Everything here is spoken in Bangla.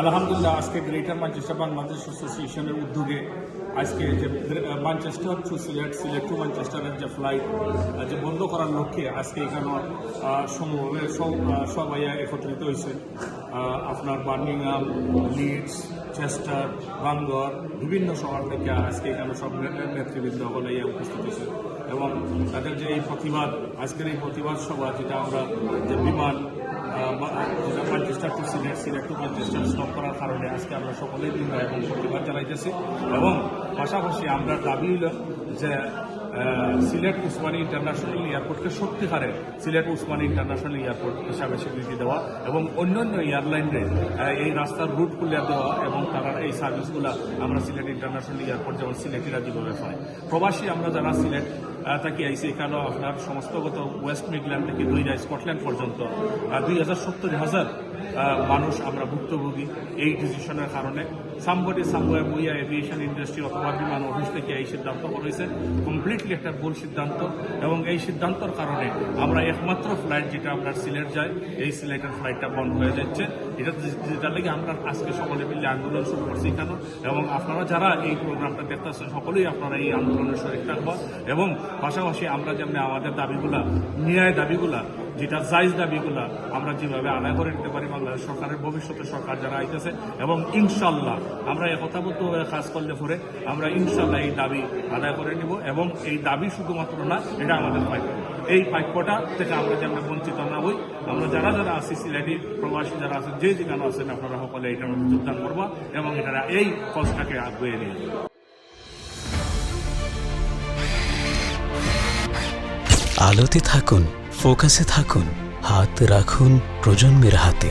আলহামদুলিল্লাহ আজকে গ্রেটার ম্যানচেস্টার বাংলাদেশ অ্যাসোসিয়েশনের উদ্যোগে আজকে যে Manchester to Sylhet, Sylhet to ম্যানচেস্টারের যে ফ্লাইট যে বন্ধ করার লক্ষ্যে আজকে এখানে সমূহভাবে সবাই একত্রিত হয়েছে। আপনার বার্মিংহাম, লিডস, চেস্টার, বাঙ্গর বিভিন্ন শহর থেকে আজকে এখানে সব নেতৃবৃন্দ হলে উপস্থিত হয়েছে এবং তাদের যে এই প্রতিবাদ, আজকের এই প্রতিবাদ সভা যেটা আমরা যে বিমান Manchester to Sylhet, Sylhet to Manchester stop করার কারণে আজকে আমরা সকলেই নিন্দা এবং প্রতিবাদ জানাইতেছি এবং পাশাপাশি আমরা দাবি হইল যে সিলেট উসমানী ইন্টারন্যাশনাল এয়ারপোর্টকে সত্যিকারে সিলেট উসমানী ইন্টারন্যাশনাল এয়ারপোর্ট হিসাবে স্বীকৃতি দেওয়া এবং অন্যান্য এয়ারলাইনের এই রাস্তার রুট খুলে দেওয়া এবং তারা এই সার্ভিসগুলো আমরা সিলেট ইন্টারন্যাশনাল এয়ারপোর্ট যেমন সিলেটিরা যেভাবে পাই। প্রবাসী আমরা যারা সিলেট থেকে আইসি এখানেও আপনার সমস্তগত ওয়েস্ট মিডল্যান্ড থেকে দইরা স্কটল্যান্ড পর্যন্ত 2,70,000 মানুষ আমরা ভুক্তভোগী এই ডিসিশনের কারণে। সামবডি সামওয়্যার বইয়া এভিয়েশন ইন্ডাস্ট্রি অথবা বিমান অফিস থেকে এই সিদ্ধান্ত করেছে কমপ্লিটলি একটা ভুল সিদ্ধান্ত এবং এই সিদ্ধান্তর কারণে আমরা একমাত্র ফ্লাইট যেটা আপনার সিলেট যায় এই সিলেটের ফ্লাইটটা বন্ধ হয়ে যাচ্ছে। যেটার লেগে আমরা আজকে সকলে মিলে আন্দোলন শুরু করছি এখানে এবং আপনারা যারা এই প্রোগ্রামটা দেখতেছেন সকলেই আপনারা এই আন্দোলনের শরীর থাকবা এবং পাশাপাশি আমরা যেমন আমাদের দাবিগুলা ন্যায় দাবিগুলা যেটা জায়েজ দাবিগুলা আমরা যেভাবে আদায় করে নিতে পারি বাংলাদেশ সরকারের ভবিষ্যতে সরকার যারা আইতেছে এবং ইনশাল্লাহ আমরা একতাবদ্ধভাবে কাজ করলে পরে আমরা ইনশাল্লাহ এই দাবি আদায় করে নিব এবং এই দাবি শুধুমাত্র না, এটা আমাদের পাইপ। এই পাইপটা থেকে আমরা যেন বঞ্চিত না হই। আমরা যারা যারা আছি সিলেটি প্রবাসী যারা আছেন যে যেখানে আছেন আপনারা সকলে এটার মধ্যে যোগদান করবা এবং এটা এই কজটাকে আগুয়ে নিয়ে যাবে। আলোতে থাকুন, ফোকাসে থাকুন, হাত রাখুন প্রজন্মের হাতে।